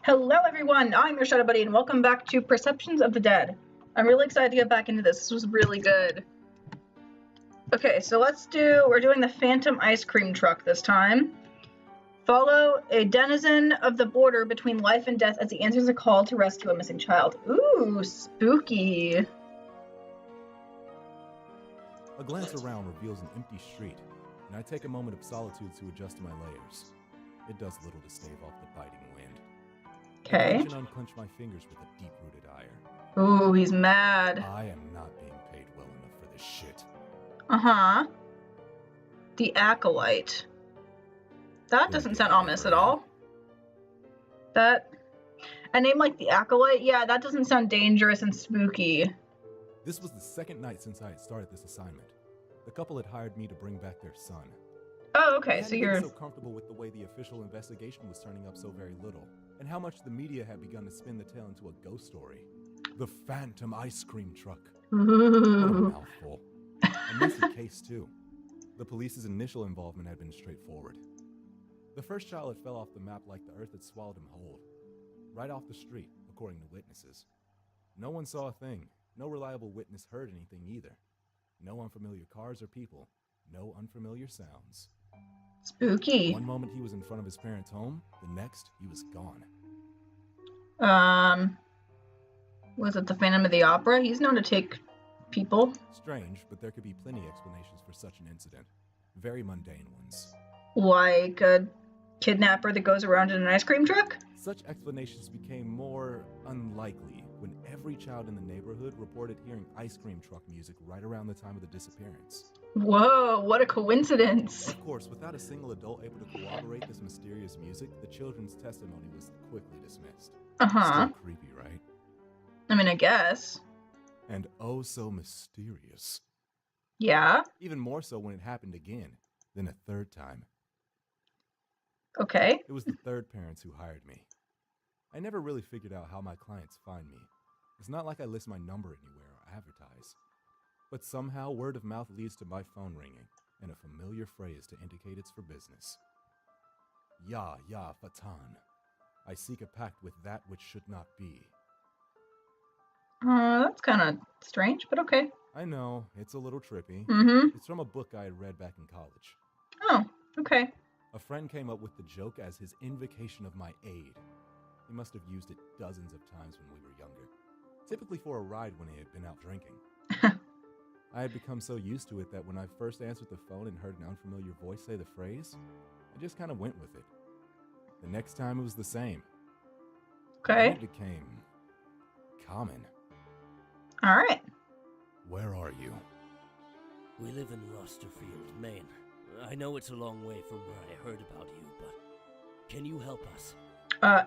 Hello everyone, I'm your Shadow Buddy and welcome back to Perceptions of the Dead. I'm really excited to get back into this. This was really good. Okay, so we're doing the Phantom Ice Cream Truck this time. Follow a denizen of the border between life and death as he answers a call to rescue a missing child. Ooh, spooky. A glance around reveals an empty street, and I take a moment of solitude to adjust to my layers. It does little to stave off the biting wind. Okay. I clench and unclench my fingers with a deep-rooted ire. Ooh, he's mad. I am not being paid well enough for this shit. Uh-huh. The Acolyte. That doesn't sound ominous at all. A name like the Acolyte? Yeah, that doesn't sound dangerous and spooky. This was the second night since I had started this assignment. The couple had hired me to bring back their son. Oh, okay, so you're... so comfortable with the way the official investigation was turning up so very little, and how much the media had begun to spin the tale into a ghost story. The Phantom Ice Cream Truck. Ooh. What a mouthful. A messy case, too. The police's initial involvement had been straightforward. The first child had fell off the map like the earth had swallowed him whole. Right off the street, according to witnesses. No one saw a thing. No reliable witness heard anything either. No unfamiliar cars or people. No unfamiliar sounds. Spooky. One moment he was in front of his parents' home, the next he was gone. Was it the Phantom of the Opera? He's known to take people. Strange, but there could be plenty of explanations for such an incident. Very mundane ones. Like a kidnapper that goes around in an ice cream truck? Such explanations became more unlikely when every child in the neighborhood reported hearing ice cream truck music right around the time of the disappearance. Whoa, what a coincidence. Of course, without a single adult able to corroborate this mysterious music, the children's testimony was quickly dismissed. Uh-huh. Still creepy, right? I mean, I guess. And oh so mysterious. Yeah? Even more so when it happened again, then a third time. Okay. It was the third parents who hired me. I never really figured out how my clients find me. It's not like I list my number anywhere or advertise. But somehow word of mouth leads to my phone ringing, and a familiar phrase to indicate it's for business. Ya, ya, fatan. I seek a pact with that which should not be. That's kind of strange, but okay. I know, it's a little trippy. Mm-hmm. It's from a book I had read back in college. Oh, okay. A friend came up with the joke as his invocation of my aid. He must have used it dozens of times when we were younger, typically for a ride when he had been out drinking. I had become so used to it that when I first answered the phone and heard an unfamiliar voice say the phrase, I just kind of went with it. The next time it was the same. Okay. It became common. All right. Where are you? We live in Rosterfield, Maine. I know it's a long way from where I heard about you, but can you help us?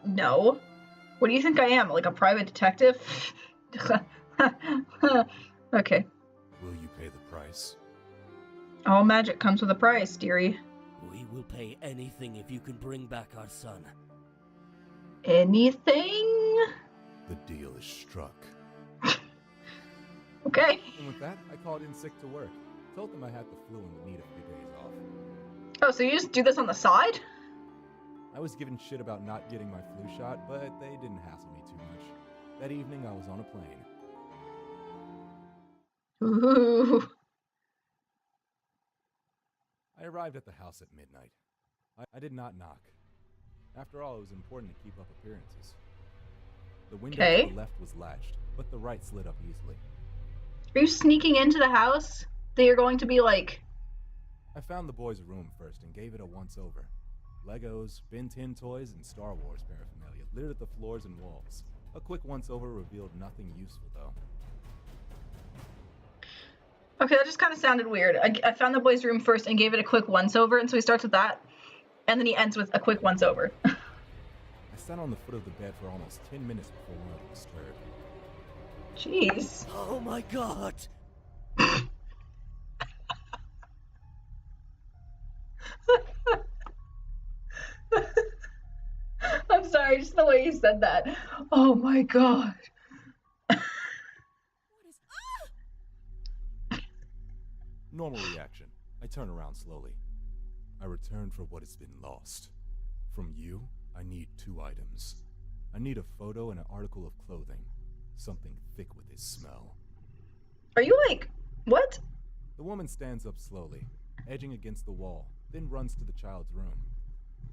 No. What do you think I am, like a private detective? Okay. Will you pay the price? All magic comes with a price, dearie. We will pay anything if you can bring back our son. Anything? The deal is struck. Okay. And with that, I called in sick to work. Told them I had the flu and would need a few days off. Oh, so you just do this on the side? I was given shit about not getting my flu shot, but they didn't hassle me too much. That evening, I was on a plane. Ooh. I arrived at the house at midnight. I did not knock. After all, it was important to keep up appearances. The window to the left was latched, but the right slid up easily. Are you sneaking into the house that you're going to be like... I found the boys' room first and gave it a once-over. Legos, Ben 10 toys, and Star Wars paraphernalia littered the floors and walls. A quick once-over revealed nothing useful, though. Okay, that just kind of sounded weird. I found the boys' room first and gave it a quick once-over, and so he starts with that, and then he ends with a quick once-over. I sat on the foot of the bed for almost 10 minutes before one of them stirred. Jeez. Oh my god! I'm sorry, just the way you said that. Oh my god. Normal reaction. I turn around slowly. I return for what has been lost. From you, I need 2 items. I need a photo and an article of clothing. Something thick with his smell. Are you like, what? The woman stands up slowly, edging against the wall, then runs to the child's room.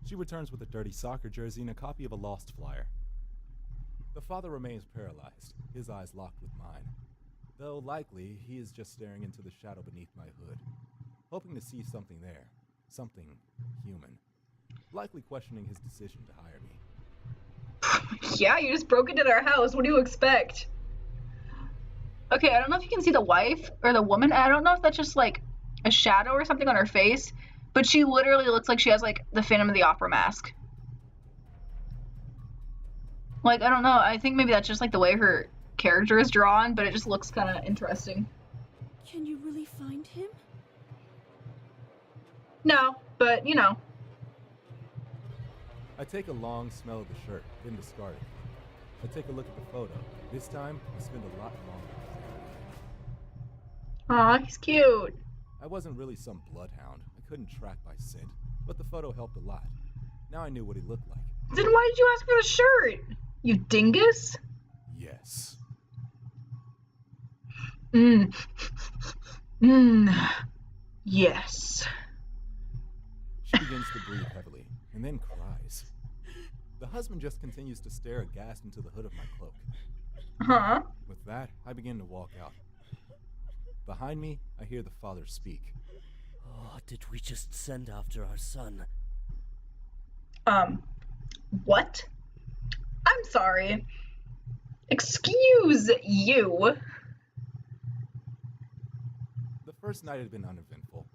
She returns with a dirty soccer jersey and a copy of a Lost flyer. The father remains paralyzed, his eyes locked with mine. Though likely, he is just staring into the shadow beneath my hood, hoping to see something there, something human. Likely questioning his decision to hire me. Yeah, you just broke into their house. What do you expect? Okay, I don't know if you can see the wife or the woman. I don't know if that's just like a shadow or something on her face, but she literally looks like she has like the Phantom of the Opera mask. Like, I don't know. I think maybe that's just like the way her character is drawn, but it just looks kind of interesting. Can you really find him? No, but you know. I take a long smell of the shirt, then discard it. I take a look at the photo. This time, I spend a lot longer. Aw, he's cute. I wasn't really some bloodhound. I couldn't track by scent, but the photo helped a lot. Now I knew what he looked like. Then why did you ask for the shirt? You dingus? Yes. Yes. She begins to breathe heavily, and then cries. The husband just continues to stare aghast into the hood of my cloak. Huh? With that, I begin to walk out. Behind me, I hear the father speak. Oh, did we just send after our son? What? I'm sorry. Excuse you. The first night had been uneventful.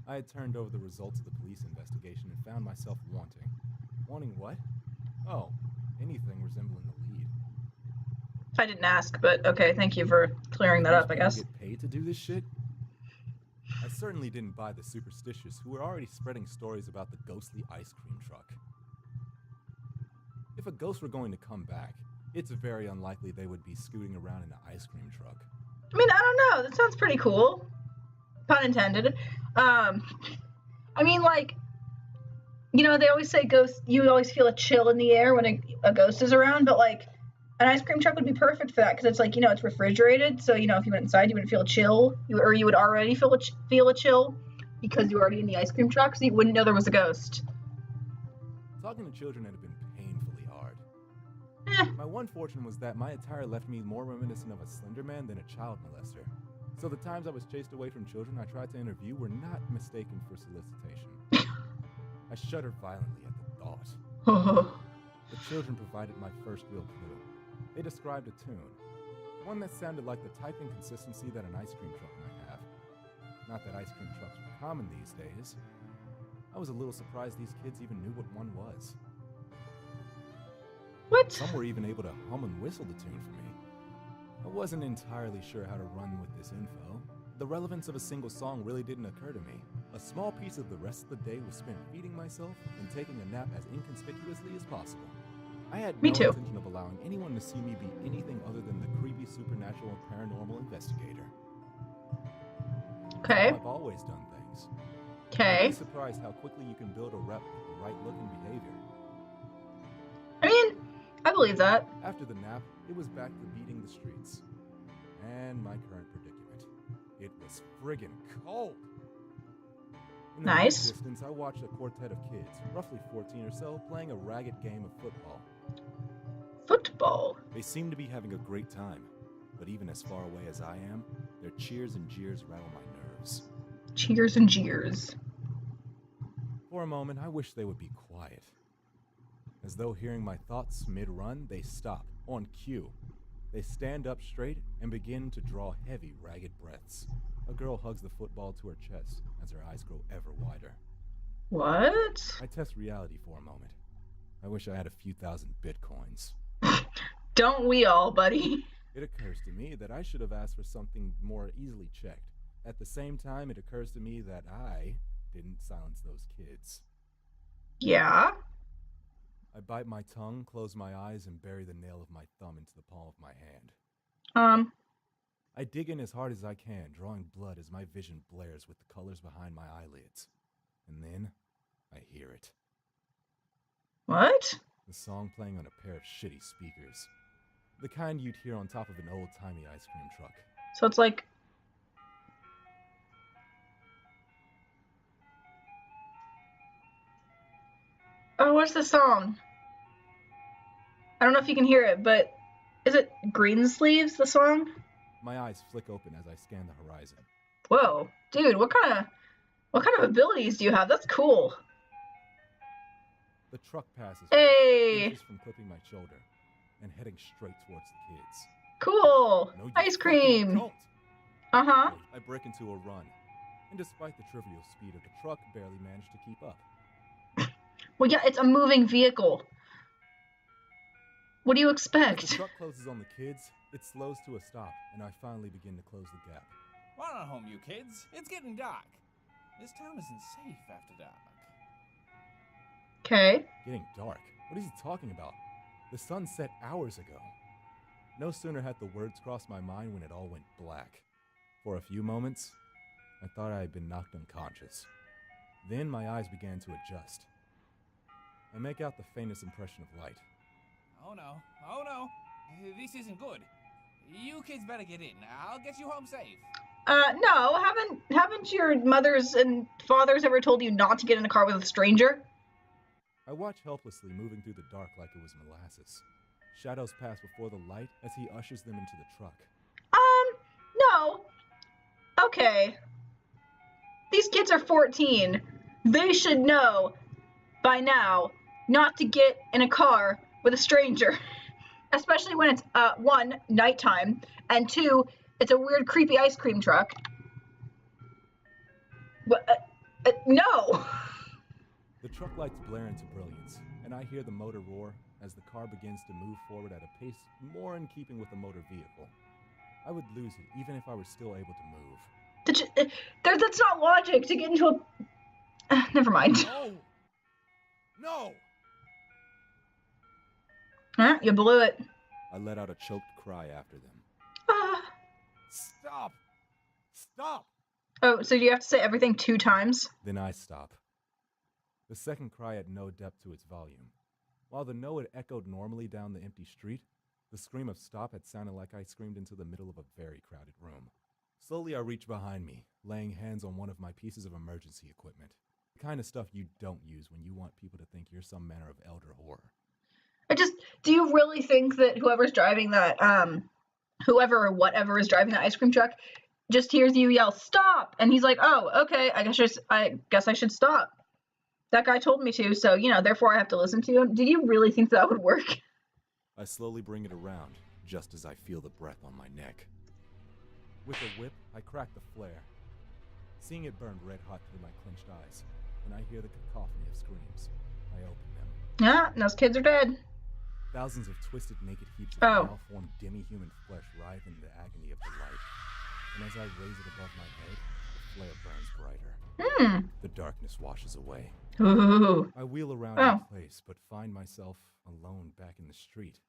I had turned over the results of the police investigation and found myself wanting. Wanting what? Oh, anything resembling a lead. I didn't ask, but okay, thank you for clearing that up, I guess. Get paid to do this shit? I certainly didn't buy the superstitious who were already spreading stories about the ghostly ice cream truck. If a ghost were going to come back, it's very unlikely they would be scooting around in an ice cream truck. I mean, I don't know. That sounds pretty cool. Pun intended. I mean, like, you know, they always say ghosts, you always feel a chill in the air when a ghost is around, but like, an ice cream truck would be perfect for that because it's like, you know, it's refrigerated. So, you know, if you went inside, you wouldn't feel a chill, or you would already feel a chill because you were already in the ice cream truck, so you wouldn't know there was a ghost. Talking to children had been painfully hard. Eh. My one fortune was that my attire left me more reminiscent of a slender man than a child molester. So the times I was chased away from children I tried to interview were not mistaken for solicitation. I shuddered violently at the thought. The children provided my first real clue. They described a tune, one that sounded like the type and consistency that an ice cream truck might have. Not that ice cream trucks were common these days. I was a little surprised these kids even knew what one was. What? Some were even able to hum and whistle the tune for me. I wasn't entirely sure how to run with this info. The relevance of a single song really didn't occur to me. A small piece of the rest of the day was spent feeding myself and taking a nap as inconspicuously as possible. I had no intention of allowing anyone to see me be anything other than the creepy, supernatural, and paranormal investigator. Okay. I've always done things. Okay. I'd be surprised how quickly you can build a rep with the right look and behavior. I mean, I believe that. After the nap, it was back to beating the streets. And my current predicament. It was friggin' cold. In the Nice. distance, I watched a quartet of kids, roughly 14 or so, playing a ragged game of football. Football? They seemed to be having a great time, but even as far away as I am, their cheers and jeers rattle my nerves. Cheers and jeers. For a moment, I wish they would be quiet. As though hearing my thoughts mid-run, they stop, on cue. They stand up straight and begin to draw heavy, ragged breaths. A girl hugs the football to her chest as her eyes grow ever wider. What? I test reality for a moment. I wish I had a few thousand bitcoins. Don't we all, buddy? It occurs to me that I should have asked for something more easily checked. At the same time, it occurs to me that I didn't silence those kids. Yeah? I bite my tongue, close my eyes, and bury the nail of my thumb into the palm of my hand. I dig in as hard as I can, drawing blood as my vision blares with the colors behind my eyelids. And then, I hear it. What? the song playing on a pair of shitty speakers. The kind you'd hear on top of an old-timey ice cream truck. So it's like... Oh, what's the song? I don't know if you can hear it, but is it Greensleeves, the song? My eyes flick open as I scan the horizon. Whoa, dude, what kind of abilities do you have? That's cool. The truck passes Hey, inches from clipping my shoulder and heading straight towards the kids. cool. No, you Ice fucking cream. don't. Uh-huh. I break into a run, and despite the trivial speed of the truck, barely manage to keep up. Well, yeah, it's a moving vehicle. What do you As the expect? truck closes on the kids, it slows to a stop, and I finally begin to close the gap. Run on home, you kids. It's getting dark. This town isn't safe after dark. Okay. Getting dark? What is he talking about? The sun set hours ago. No sooner had the words crossed my mind when it all went black. For a few moments, I thought I had been knocked unconscious. Then my eyes began to adjust. I make out the faintest impression of light. Oh no. This isn't good. You kids better get in. I'll get you home safe. No, haven't your mothers and fathers ever told you not to get in a car with a stranger? I watch helplessly moving through the dark like it was molasses. Shadows pass before the light as he ushers them into the truck. No. Okay. These kids are 14. They should know by now not to get in a car with a stranger. Especially when it's, one, nighttime, and two, it's a weird, creepy ice cream truck. No! The truck lights blare into brilliance, and I hear the motor roar as the car begins to move forward at a pace more in keeping with the motor vehicle. I would lose it even if I were still able to move. That's not logic to get into a... never mind. No! You blew it. I let out a choked cry after them. Ah. Stop! Oh, so you have to say everything 2 times? Then I stop. The second cry had no depth to its volume. While the no had echoed normally down the empty street, the scream of stop had sounded like I screamed into the middle of a very crowded room. Slowly I reached behind me, laying hands on one of my pieces of emergency equipment. The kind of stuff you don't use when you want people to think you're some manner of elder horror. Do you really think that whoever's driving that, whoever or whatever is driving the ice cream truck just hears you yell, stop! And he's like, oh, okay, I guess I should stop. That guy told me to, so, therefore I have to listen to him. Did you really think that would work? I slowly bring it around, just as I feel the breath on my neck. With a whip, I crack the flare, seeing it burn red hot through my clenched eyes, and I hear the cacophony of screams. I open them. Yeah, those kids are dead. Thousands of twisted, naked heaps of malformed, demi-human flesh writhe in the agony of the light. And as I raise it above my head, the flare burns brighter. The darkness washes away. Ooh. I wheel around in place, but find myself alone back in the street.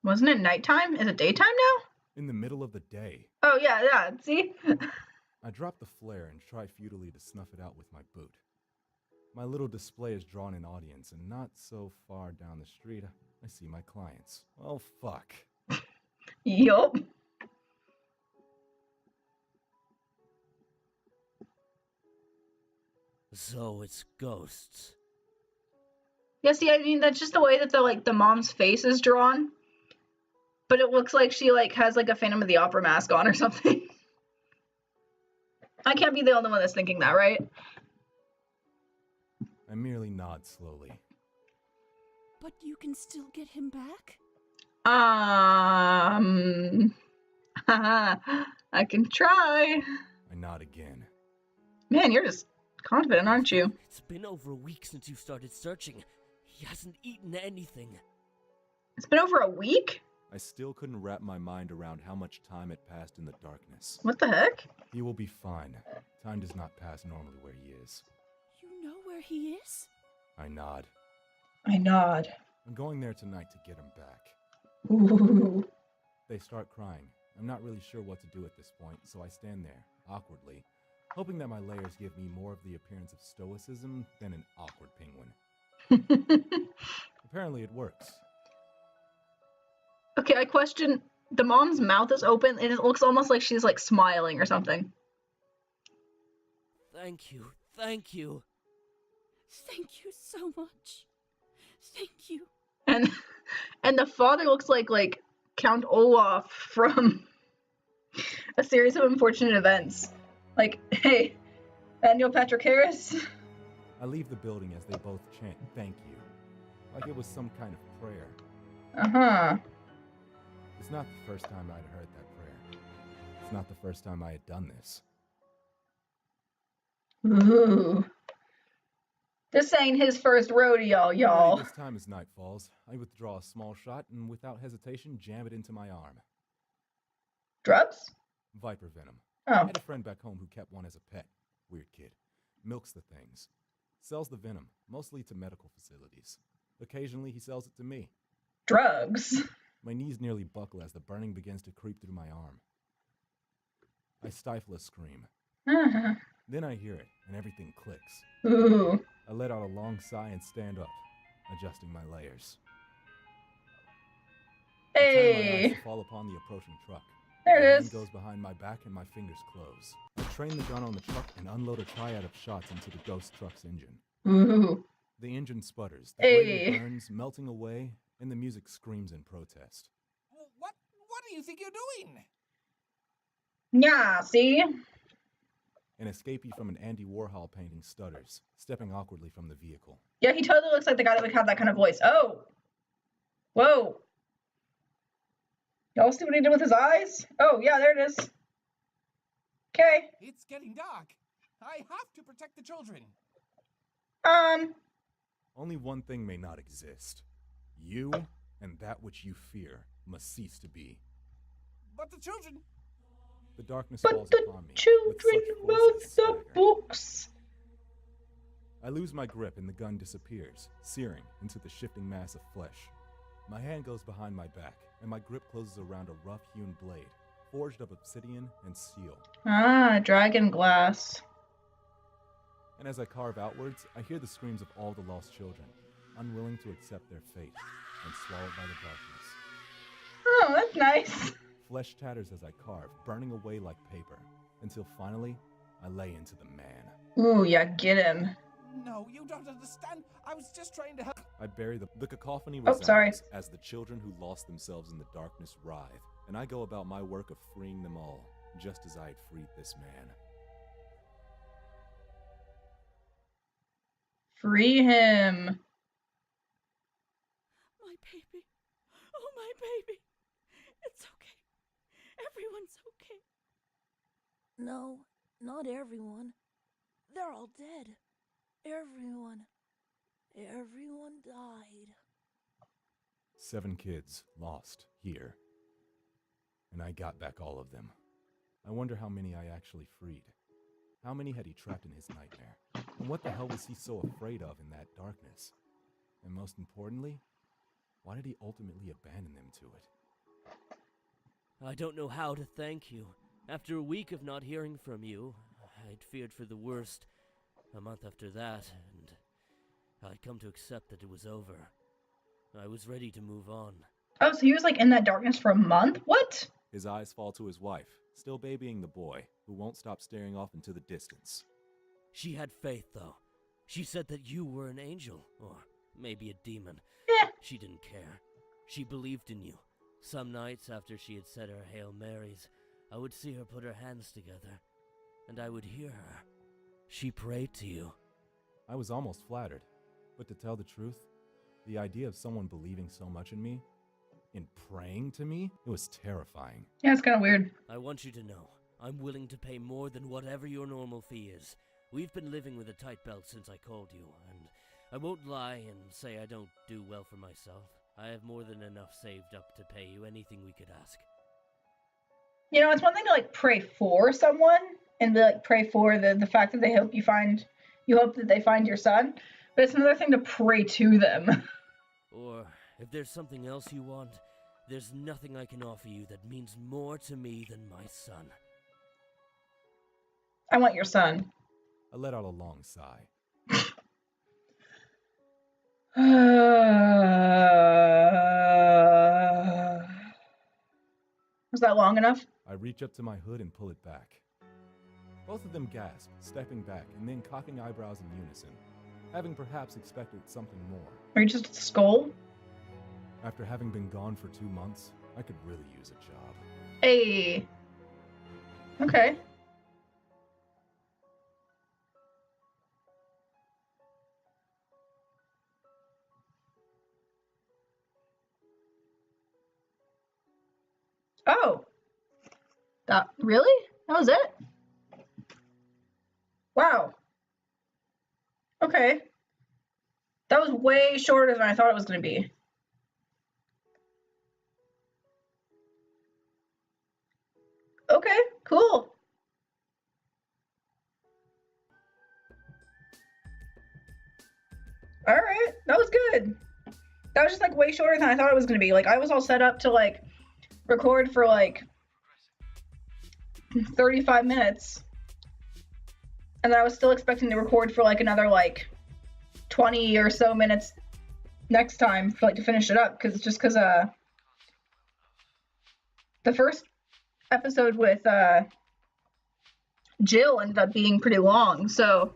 Wasn't it nighttime? Is it daytime now? In the middle of the day. Oh, yeah, see? I drop the flare and try futilely to snuff it out with my boot. My little display has drawn an audience, and not so far down the street, I see my clients. Oh, fuck. Yup. So it's ghosts. Yeah, see, I mean, that's just the way that the mom's face is drawn. But it looks like she, has, a Phantom of the Opera mask on or something. I can't be the only one that's thinking that, right? I merely nod slowly. But you can still get him back? I can try. I nod again. Man, you're just confident, aren't you? It's been over a week since you started searching. He hasn't eaten anything. It's been over a week? I still couldn't wrap my mind around how much time had passed in the darkness. What the heck? He will be fine. Time does not pass normally where he is. You know where he is? I nod. I nod. I'm going there tonight to get him back. Ooh. They start crying. I'm not really sure what to do at this point, so I stand there, awkwardly, hoping that my layers give me more of the appearance of stoicism than an awkward penguin. Apparently it works. Okay, I question, the mom's mouth is open and it looks almost like she's like smiling or something. Thank you. Thank you. Thank you so much. Thank you. And the father looks like Count Olaf from A Series of Unfortunate Events. Like, hey, Neil Patrick Harris. I leave the building as they both chant thank you, like it was some kind of prayer. Uh-huh. It's not the first time I'd heard that prayer. It's not the first time I had done this. Ooh. This ain't his first rodeo, y'all. This time as night falls, I withdraw a small shot and without hesitation jam it into my arm. Drugs? Viper venom. Oh. I had a friend back home who kept one as a pet. Weird kid. Milks the things. Sells the venom, mostly to medical facilities. Occasionally he sells it to me. Drugs? My knees nearly buckle as the burning begins to creep through my arm. I stifle a scream. Uh-huh. Then I hear it, and everything clicks. Ooh. I let out a long sigh and stand up, adjusting my layers. I turn my eyes to fall upon the approaching truck. There My it hand is. goes behind my back and my fingers close. I train the gun on the truck and unload a triad of shots into the ghost truck's engine. Ooh. The engine sputters, the grating Hey. burns, melting away, and the music screams in protest. What do you think you're doing? Yeah, see? An escapee from an Andy Warhol painting stutters, stepping awkwardly from the vehicle. Yeah, he totally looks like the guy that would have that kind of voice. Oh! Whoa! Y'all see what he did with his eyes? Oh, yeah, there it is. Okay. It's getting dark. I have to protect the children. Only one thing may not exist. You and that which you fear must cease to be. But the children... The darkness But falls the upon me. children with such force wrote I the stagger. books. I lose my grip and the gun disappears, searing into the shifting mass of flesh. My hand goes behind my back, and my grip closes around a rough-hewn blade, forged of obsidian and steel. Ah, dragon glass. And as I carve outwards, I hear the screams of all the lost children, unwilling to accept their fate, and swallowed by the darkness. Oh, that's nice. Flesh tatters as I carve, burning away like paper, until finally, I lay into the man. Ooh, yeah, get him. No, you don't understand. I was just trying to help. I bury the cacophony Oh, sorry. resounds as the children who lost themselves in the darkness writhe, and I go about my work of freeing them all, just as I had freed this man. Free him. My baby. Oh, my baby. It's okay. Everyone's okay. No, not everyone. They're all dead. Everyone died. 7 kids lost here. And I got back all of them. I wonder how many I actually freed. How many had he trapped in his nightmare? And what the hell was he so afraid of in that darkness? And most importantly, why did he ultimately abandon them to it? I don't know how to thank you. After a week of not hearing from you, I'd feared for the worst. A month after that, and I'd come to accept that it was over. I was ready to move on. Oh, so he was like in that darkness for a month? What? His eyes fall to his wife, still babying the boy, who won't stop staring off into the distance. She had faith, though. She said that you were an angel, or maybe a demon. Eh. She didn't care. She believed in you. Some nights after she had said her Hail Marys, I would see her put her hands together, and I would hear her. She prayed to you. I was almost flattered, but to tell the truth, the idea of someone believing so much in me, in praying to me, it was terrifying. Yeah, it's kind of weird. I want you to know, I'm willing to pay more than whatever your normal fee is. We've been living with a tight belt since I called you, and I won't lie and say I don't do well for myself. I have more than enough saved up to pay you anything we could ask. You know, it's one thing to like pray for someone and be like pray for the fact that you hope that they find your son, but it's another thing to pray to them. Or, if there's something else you want, there's nothing I can offer you that means more to me than my son. I want your son. I let out a long sigh. Was that long enough? I reach up to my hood and pull it back. Both of them gasp, stepping back and then cocking eyebrows in unison, having perhaps expected something more. Are you just a skull? After having been gone for 2 months, I could really use a job. Hey. Okay. Oh. Really? That was it? Wow. Okay. That was way shorter than I thought it was going to be. Okay, cool. All right, that was good. That was just like way shorter than I thought it was going to be. Like I was all set up to like record for like 35 minutes. And I was still expecting to record for like another like 20 or so minutes next time for like to finish it up because the first episode with Jill ended up being pretty long, so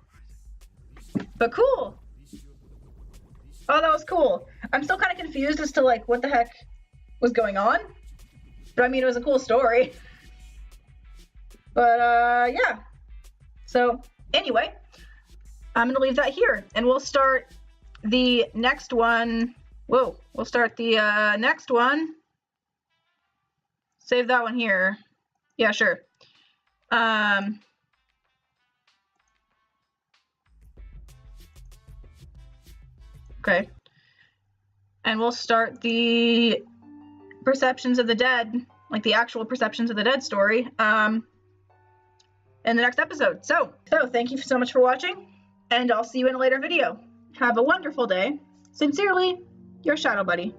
but cool. Oh, that was cool. I'm still kind of confused as to like what the heck was going on, but I mean it was a cool story. But yeah, so anyway, I'm gonna leave that here and we'll start the next one. We'll start the next one. Save that one here. Yeah, sure. Okay. And we'll start the Perceptions of the Dead, like the actual Perceptions of the Dead story, in the next episode. So thank you so much for watching, and I'll see you in a later video. Have a wonderful day. Sincerely, your Shadow Buddy.